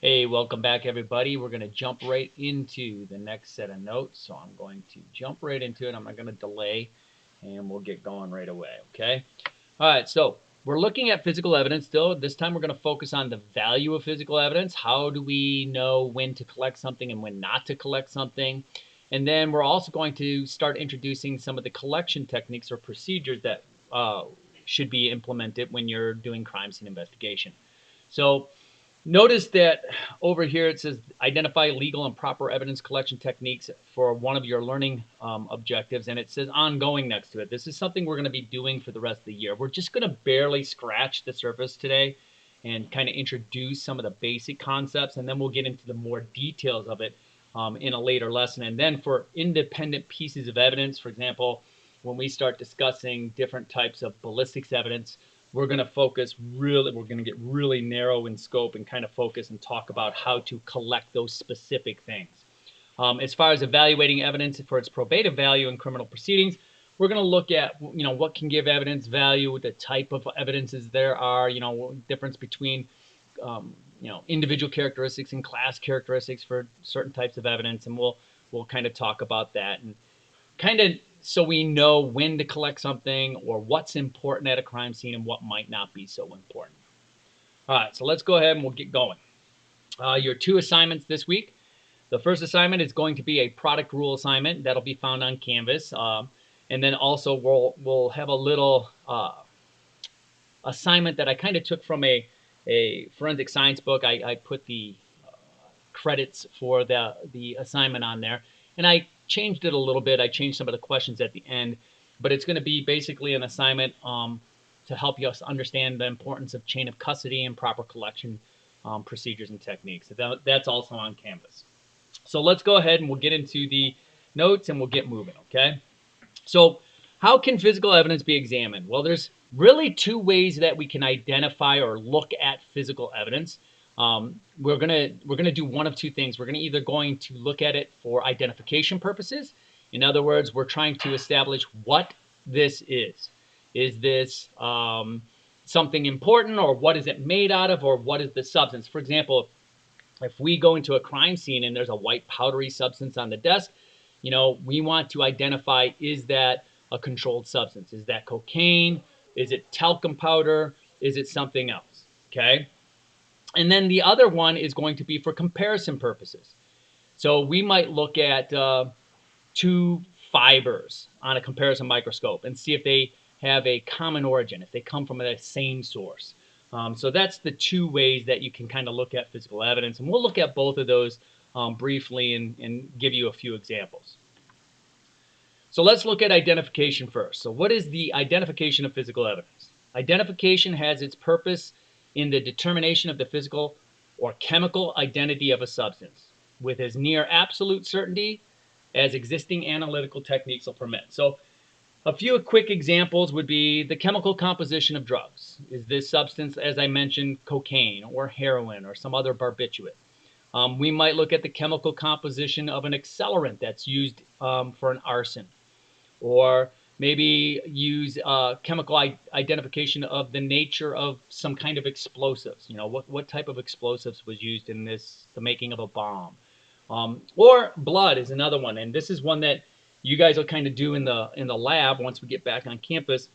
Hey, welcome back, everybody. We're going to jump right into the next set of notes. So I'm going to jump right into it. I'm not going to delay, and we'll get going right away, okay? All right, so we're looking at physical evidence still. This time we're going to focus on the value of physical evidence. How do we know when to collect something and when not to collect something? And then we're also going to start introducing some of the collection techniques or procedures that should be implemented when you're doing crime scene investigation. So notice that over here it says identify legal and proper evidence collection techniques for one of your learning objectives, and it says ongoing next to it. This is something we're going to be doing for the rest of the year. We're just going to barely scratch the surface today and kind of introduce some of the basic concepts, and then we'll get into the more details of it in a later lesson. And then for independent pieces of evidence, for example, when we start discussing different types of ballistics evidence, we're going to we're going to get really narrow in scope and kind of focus and talk about how to collect those specific things. As far as evaluating evidence for its probative value in criminal proceedings, we're going to look at, what can give evidence value, the type of evidences there are, difference between, individual characteristics and class characteristics for certain types of evidence. And we'll kind of talk about that and kind of so we know when to collect something or what's important at a crime scene and what might not be so important. All right, so let's go ahead and we'll get going. Your 2 assignments this week. The first assignment is going to be a product rule assignment that'll be found on Canvas. And then also we'll have a little assignment that I kind of took from a forensic science book. I put the credits for the assignment on there, and I changed it a little bit. I changed some of the questions at the end, but it's going to be basically an assignment to help you understand the importance of chain of custody and proper collection procedures and techniques. That's also on Canvas. So let's go ahead and we'll get into the notes and we'll get moving, okay? So how can physical evidence be examined? Well, there's really 2 ways that we can identify or look at physical evidence. We're gonna do one of 2 things. We're either going to look at it for identification purposes. In other words, we're trying to establish what this is. Is this something important, or what is it made out of, or what is the substance? For example, if we go into a crime scene and there's a white powdery substance on the desk, we want to identify, is that a controlled substance? Is that cocaine? Is it talcum powder? Is it something else? Okay. And then the other one is going to be for comparison purposes. So we might look at 2 fibers on a comparison microscope and see if they have a common origin, if they come from the same source. So that's the 2 ways that you can kind of look at physical evidence. And we'll look at both of those briefly and give you a few examples. So let's look at identification first. So what is the identification of physical evidence? Identification has its purpose in the determination of the physical or chemical identity of a substance with as near absolute certainty as existing analytical techniques will permit. So a few quick examples would be the chemical composition of drugs. Is this substance, as I mentioned, cocaine or heroin or some other barbiturate? We might look at the chemical composition of an accelerant that's used for an arson, or maybe use chemical identification of the nature of some kind of explosives. What type of explosives was used in the making of a bomb. Or blood is another one, and this is one that you guys will kind of do in the lab once we get back on campus.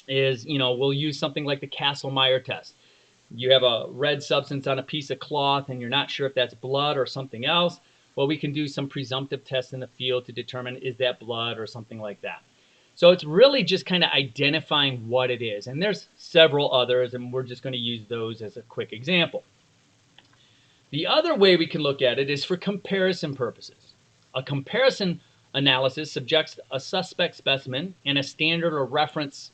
Is we'll use something like the Kastle-Meyer test. You have a red substance on a piece of cloth and you're not sure if that's blood or something else. Well, we can do some presumptive tests in the field to determine, is that blood or something like that. So it's really just kind of identifying what it is. And there's several others, and we're just going to use those as a quick example. The other way we can look at it is for comparison purposes. A comparison analysis subjects a suspect specimen and a standard or reference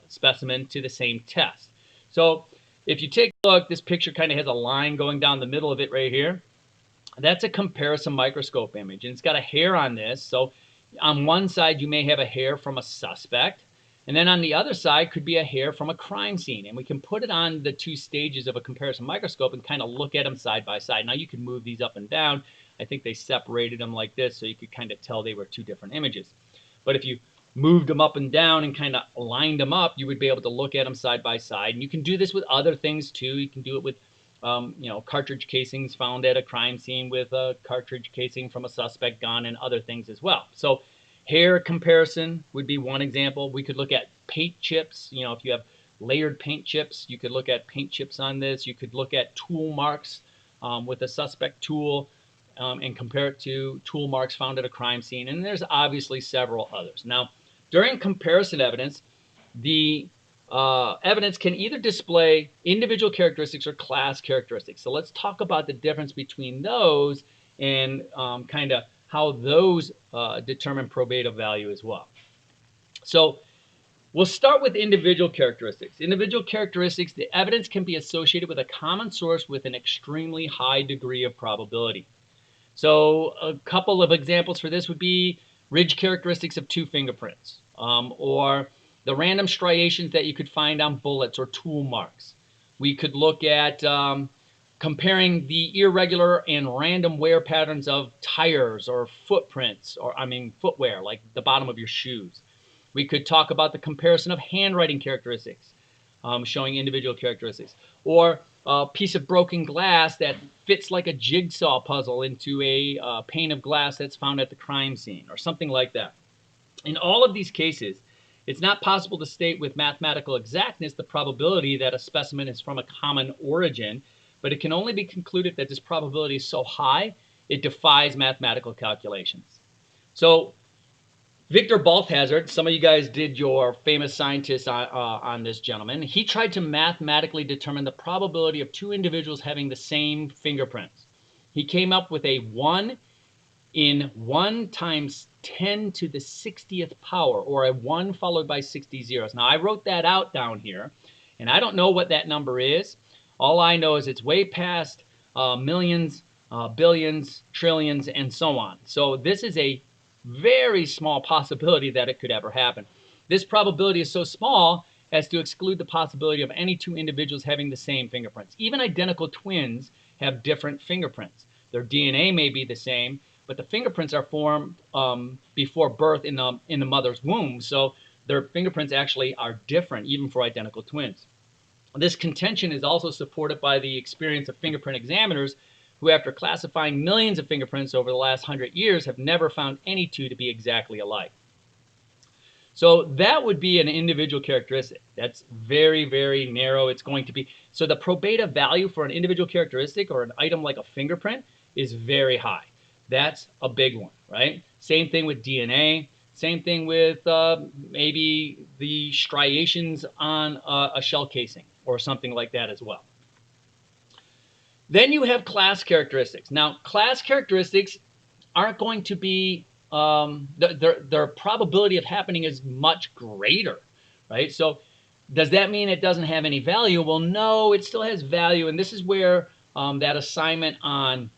specimen to the same test. So if you take a look, this picture kind of has a line going down the middle of it right here. That's a comparison microscope image, and it's got a hair on this. So on one side, you may have a hair from a suspect, and then on the other side could be a hair from a crime scene. And we can put it on the 2 stages of a comparison microscope and kind of look at them side by side. Now you can move these up and down. I think they separated them like this so you could kind of tell they were 2 different images. But if you moved them up and down and kind of lined them up, you would be able to look at them side by side. And you can do this with other things too. You can do it with, cartridge casings found at a crime scene with a cartridge casing from a suspect gun and other things as well. So hair comparison would be one example. We could look at paint chips. If you have layered paint chips, you could look at paint chips on this. You could look at tool marks with a suspect tool and compare it to tool marks found at a crime scene. And there's obviously several others. Now, during comparison evidence, the evidence can either display individual characteristics or class characteristics. So let's talk about the difference between those and kind of how those determine probative value as well. So we'll start with individual characteristics. Individual characteristics, the evidence can be associated with a common source with an extremely high degree of probability. So a couple of examples for this would be ridge characteristics of two fingerprints, or the random striations that you could find on bullets or tool marks. We could look at comparing the irregular and random wear patterns of tires or footprints, footwear, like the bottom of your shoes. We could talk about the comparison of handwriting characteristics, showing individual characteristics, or a piece of broken glass that fits like a jigsaw puzzle into a pane of glass that's found at the crime scene, or something like that. In all of these cases, it's not possible to state with mathematical exactness the probability that a specimen is from a common origin, but it can only be concluded that this probability is so high, it defies mathematical calculations. So Victor Balthazar, some of you guys did your famous scientist on this gentleman. He tried to mathematically determine the probability of two individuals having the same fingerprints. He came up with a 1 in 1 times 10 to the 60th power, or a 1 followed by 60 zeros. Now, I wrote that out down here, and I don't know what that number is. All I know is it's way past millions, billions, trillions, and so on. So this is a very small possibility that it could ever happen. This probability is so small as to exclude the possibility of any two individuals having the same fingerprints. Even identical twins have different fingerprints. Their DNA may be the same, but the fingerprints are formed before birth in the mother's womb, so their fingerprints actually are different, even for identical twins. This contention is also supported by the experience of fingerprint examiners who, after classifying millions of fingerprints over the last 100 years, have never found any two to be exactly alike. So that would be an individual characteristic. That's very, very narrow. It's going to be, so the probative value for an individual characteristic or an item like a fingerprint is very high. That's a big one, right? Same thing with DNA. Same thing with maybe the striations on a shell casing or something like that as well. Then you have class characteristics. Now, class characteristics aren't going to be, their probability of happening is much greater, right? So does that mean it doesn't have any value? Well, no, it still has value. And this is where that assignment on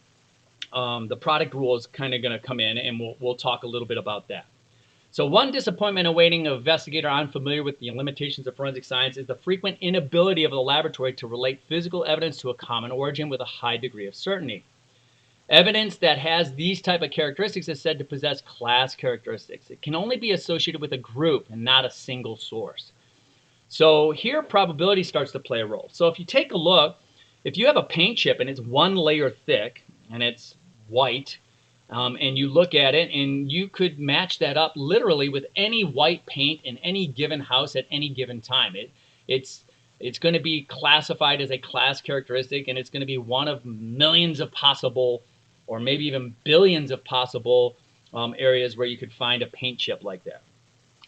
the product rule is kind of going to come in, and we'll talk a little bit about that. So one disappointment awaiting an investigator unfamiliar with the limitations of forensic science is the frequent inability of the laboratory to relate physical evidence to a common origin with a high degree of certainty. Evidence that has these type of characteristics is said to possess class characteristics. It can only be associated with a group and not a single source. So here probability starts to play a role. So if you take a look, if you have a paint chip and it's one layer thick and it's white, and you look at it and you could match that up literally with any white paint in any given house at any given time. It's going to be classified as a class characteristic, and it's going to be one of millions of possible, or maybe even billions of possible areas where you could find a paint chip like that.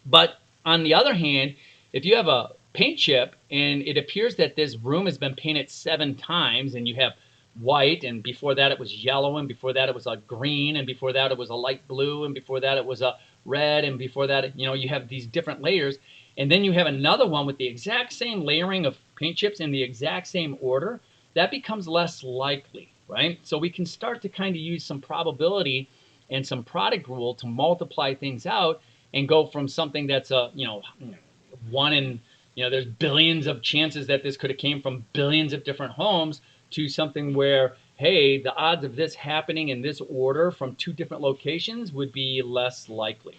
But on the other hand, if you have a paint chip and it appears that this room has been painted 7 times and you have white, and before that it was yellow, and before that it was a green, and before that it was a light blue, and before that it was a red, and before that, you have these different layers, and then you have another one with the exact same layering of paint chips in the exact same order, that becomes less likely, right? So we can start to kind of use some probability and some product rule to multiply things out and go from something that's a, one in, there's billions of chances that this could have came from billions of different homes, to something where, hey, the odds of this happening in this order from 2 different locations would be less likely.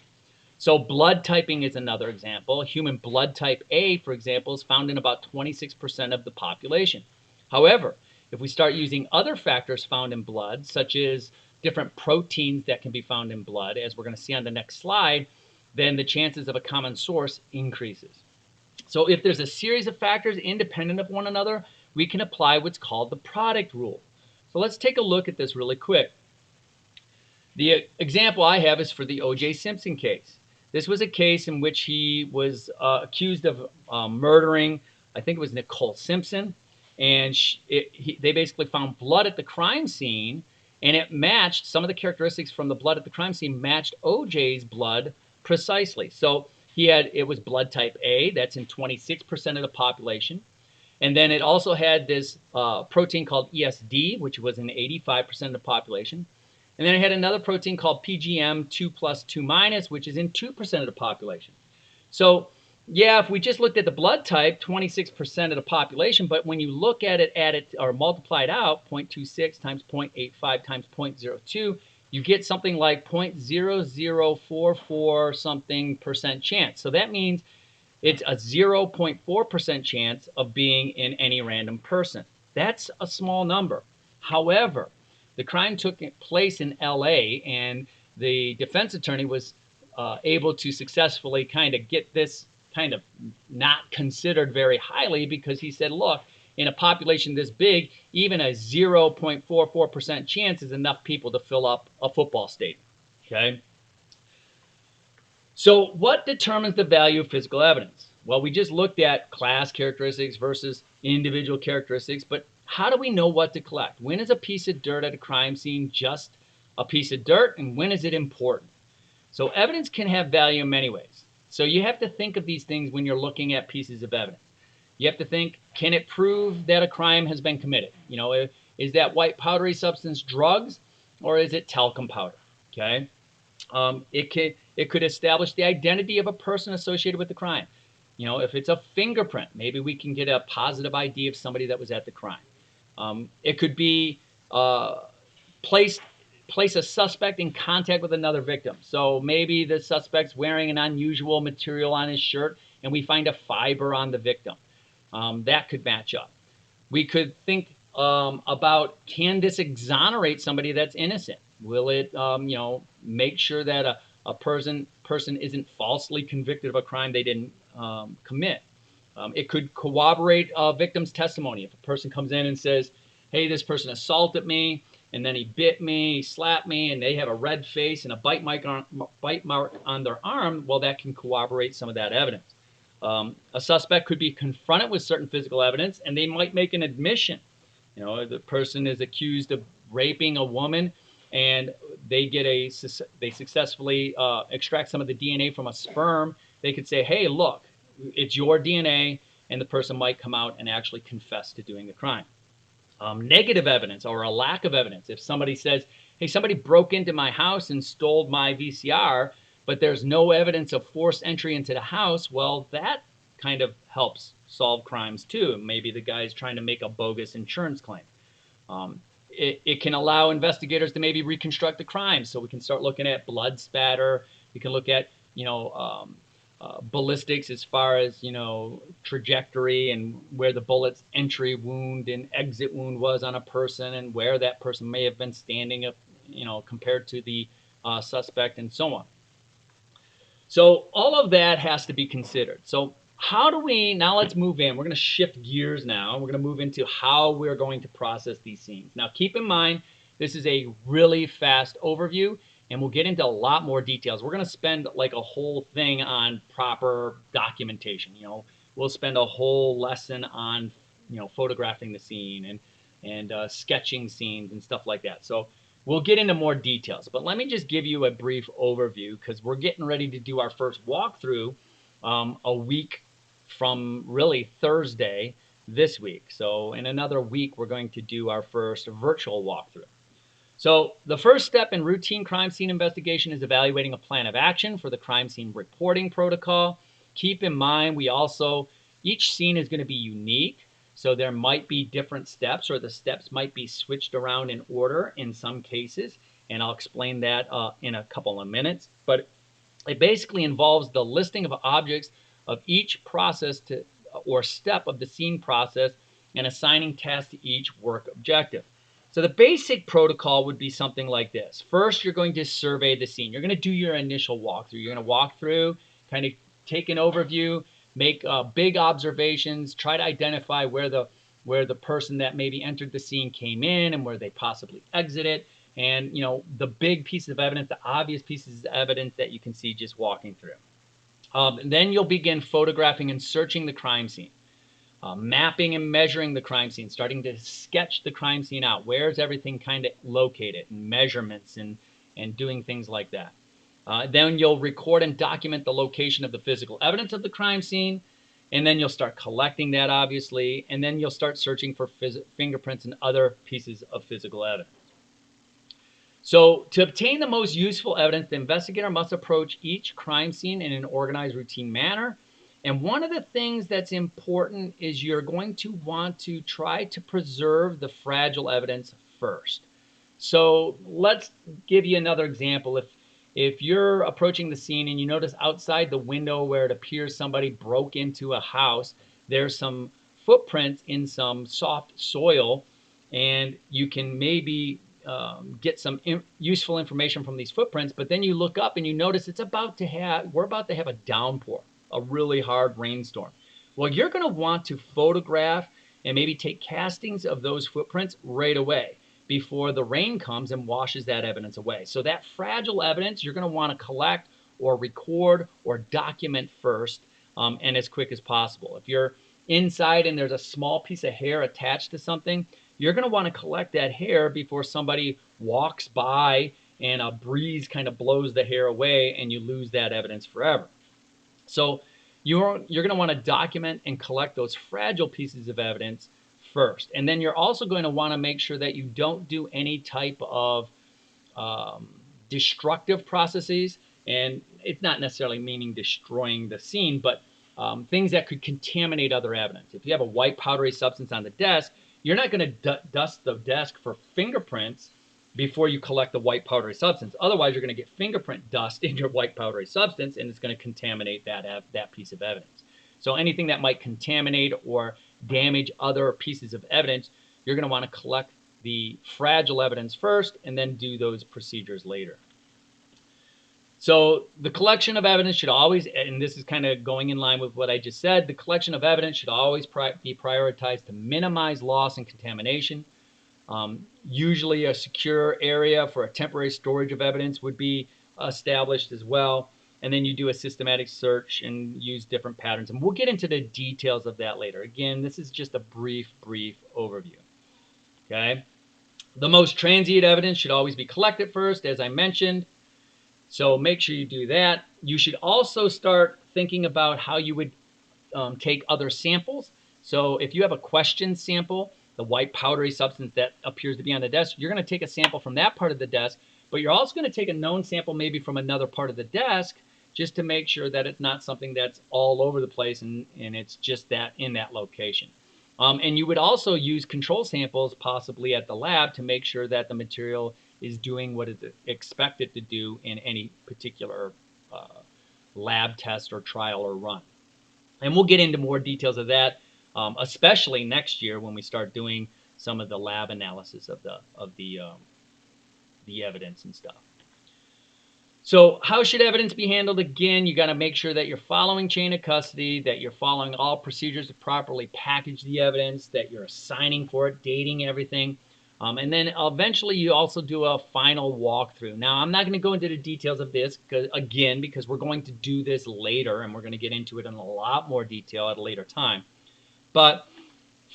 So blood typing is another example. Human blood type A, for example, is found in about 26% of the population. However, if we start using other factors found in blood, such as different proteins that can be found in blood, as we're going to see on the next slide, then the chances of a common source increases. So if there's a series of factors independent of one another, we can apply what's called the product rule. So let's take a look at this really quick. The example I have is for the O.J. Simpson case. This was a case in which he was accused of murdering, I think it was Nicole Simpson, and they basically found blood at the crime scene, and it matched some of the characteristics from the blood at the crime scene matched O.J.'s blood precisely. So it was blood type A, that's in 26% of the population. And then it also had this protein called ESD, which was in 85% of the population. And then it had another protein called PGM 2 plus 2 minus, which is in 2% of the population. So yeah, if we just looked at the blood type, 26% of the population, but when you look at it, add it, or multiply it out, 0.26 times 0.85 times 0.02, you get something like 0.0044 something percent chance. So that means it's a 0.4% chance of being in any random person. That's a small number. However, the crime took place in LA, and the defense attorney was able to successfully kind of get this kind of not considered very highly, because he said, look, in a population this big, even a 0.44% chance is enough people to fill up a football stadium. Okay. So what determines the value of physical evidence? Well, we just looked at class characteristics versus individual characteristics, but how do we know what to collect? When is a piece of dirt at a crime scene just a piece of dirt, and when is it important? So evidence can have value in many ways. So you have to think of these things when you're looking at pieces of evidence. You have to think, can it prove that a crime has been committed? You know, is that white powdery substance drugs, or is it talcum powder? Okay. It could establish the identity of a person associated with the crime. You know, if it's a fingerprint, maybe we can get a positive ID of somebody that was at the crime. It could be place a suspect in contact with another victim. So maybe the suspect's wearing an unusual material on his shirt, and we find a fiber on the victim. That could match up. We could think about, can this exonerate somebody that's innocent? Will it, make sure that a person isn't falsely convicted of a crime they didn't commit? It could corroborate a victim's testimony. If a person comes in and says, hey, this person assaulted me, and then he bit me, he slapped me, and they have a red face and a bite mark on their arm, well, that can corroborate some of that evidence. A suspect could be confronted with certain physical evidence, and they might make an admission. You know, the person is accused of raping a woman, and they successfully extract some of the DNA from a sperm. They could say, hey, look, it's your DNA, and the person might come out and actually confess to doing the crime. Negative evidence, or a lack of evidence. If somebody says, hey, somebody broke into my house and stole my VCR, but there's no evidence of forced entry into the house, well, that kind of helps solve crimes too. Maybe the guy's trying to make a bogus insurance claim. It can allow investigators to maybe reconstruct the crime. So we can start looking at blood spatter. We can look at, ballistics as far as, trajectory and where the bullet's entry wound and exit wound was on a person, and where that person may have been standing, compared to the suspect, and so on. So all of that has to be considered. So how do we, now let's move in. We're going to shift gears now. We're going to move into how we're going to process these scenes. Now keep in mind, this is a really fast overview, and we'll get into a lot more details. We're going to spend like a whole thing on proper documentation. We'll spend a whole lesson on, photographing the scene and sketching scenes and stuff like that. So we'll get into more details, but let me just give you a brief overview, because we're getting ready to do our first walkthrough a week from really Thursday this week. So in another week, we're going to do our first virtual walkthrough. So the first step in routine crime scene investigation is evaluating a plan of action for the crime scene reporting protocol. Keep in mind, each scene is going to be unique. So there might be different steps, or the steps might be switched around in order in some cases. And I'll explain that in a couple of minutes. But It basically involves the listing of objects of each process to or step of the scene process and assigning tasks to each work objective. So the basic protocol would be something like this. First, you're going to survey the scene. You're going to do your initial walkthrough. You're going to walk through, kind of take an overview, make big observations, try to identify where the person that maybe entered the scene came in and where they possibly exited, and the big pieces of evidence, the obvious pieces of evidence that you can see just walking through. Then you'll begin photographing and searching the crime scene, mapping and measuring the crime scene, starting to sketch the crime scene out. Where's everything kind of located, and measurements and doing things like that. Then you'll record and document the location of the physical evidence of the crime scene, and then you'll start collecting that, obviously, and then you'll start searching for fingerprints and other pieces of physical evidence. So to obtain the most useful evidence, the investigator must approach each crime scene in an organized, routine manner. And one of the things that's important is you're going to want to try to preserve the fragile evidence first. So let's give you another example. If you're approaching the scene and you notice outside the window where it appears somebody broke into a house, there's some footprints in some soft soil, and you can maybe get some useful information from these footprints, but then you look up and you notice we're about to have a downpour, a really hard rainstorm. Well, you're going to want to photograph and maybe take castings of those footprints right away before the rain comes and washes that evidence away. So that fragile evidence you're going to want to collect or record or document first, and as quick as possible. If you're inside and there's a small piece of hair attached to something, you're going to want to collect that hair before somebody walks by and a breeze kind of blows the hair away and you lose that evidence forever. So you're going to want to document and collect those fragile pieces of evidence first. And then you're also going to want to make sure that you don't do any type of destructive processes. And it's not necessarily meaning destroying the scene, but things that could contaminate other evidence. If you have a white powdery substance on the desk, you're not going to dust the desk for fingerprints before you collect the white powdery substance. Otherwise, you're going to get fingerprint dust in your white powdery substance, and it's going to contaminate that piece of evidence. So anything that might contaminate or damage other pieces of evidence, you're going to want to collect the fragile evidence first and then do those procedures later. So the collection of evidence should always, and this is kind of going in line with what I just said, the collection of evidence should always be prioritized to minimize loss and contamination. Usually a secure area for a temporary storage of evidence would be established as well. And then you do a systematic search and use different patterns. And we'll get into the details of that later. Again, this is just a brief overview. Okay. The most transient evidence should always be collected first, as I mentioned. So make sure you do that. You should also start thinking about how you would take other samples. So if you have a question sample, the white powdery substance that appears to be on the desk, you're going to take a sample from that part of the desk, but you're also going to take a known sample maybe from another part of the desk just to make sure that it's not something that's all over the place and it's just that in that location. And you would also use control samples possibly at the lab to make sure that the material is doing what it's expected to do in any particular lab test or trial or run. And we'll get into more details of that, especially next year when we start doing some of the lab analysis of the evidence and stuff. So how should evidence be handled? Again, you got to make sure that you're following chain of custody, that you're following all procedures to properly package the evidence, that you're assigning for it, dating everything. And then eventually you also do a final walkthrough. Now, I'm not going to go into the details of this because we're going to do this later and we're going to get into it in a lot more detail at a later time. But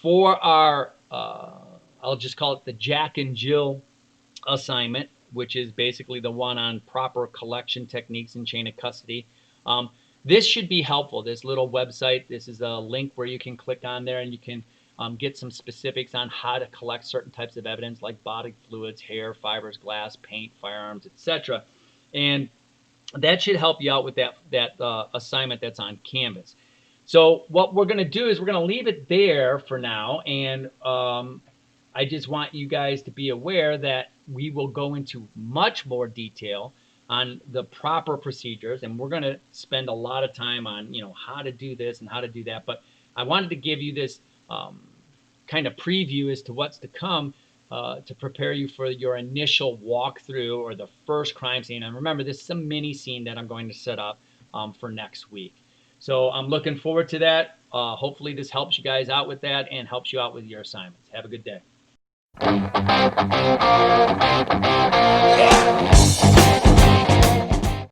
for our, I'll just call it the Jack and Jill assignment, which is basically the one on proper collection techniques in chain of custody. This should be helpful, this little website. This is a link where you can click on there and you can get some specifics on how to collect certain types of evidence like body fluids, hair, fibers, glass, paint, firearms, etc. And that should help you out with that assignment that's on Canvas. So what we're going to do is we're going to leave it there for now. And I just want you guys to be aware that we will go into much more detail on the proper procedures, and we're going to spend a lot of time on how to do this and how to do that. But I wanted to give you this kind of preview as to what's to come, to prepare you for your initial walkthrough or the first crime scene. And remember, this is a mini scene that I'm going to set up for next week. So I'm looking forward to that. Hopefully this helps you guys out with that and helps you out with your assignments. Have a good day.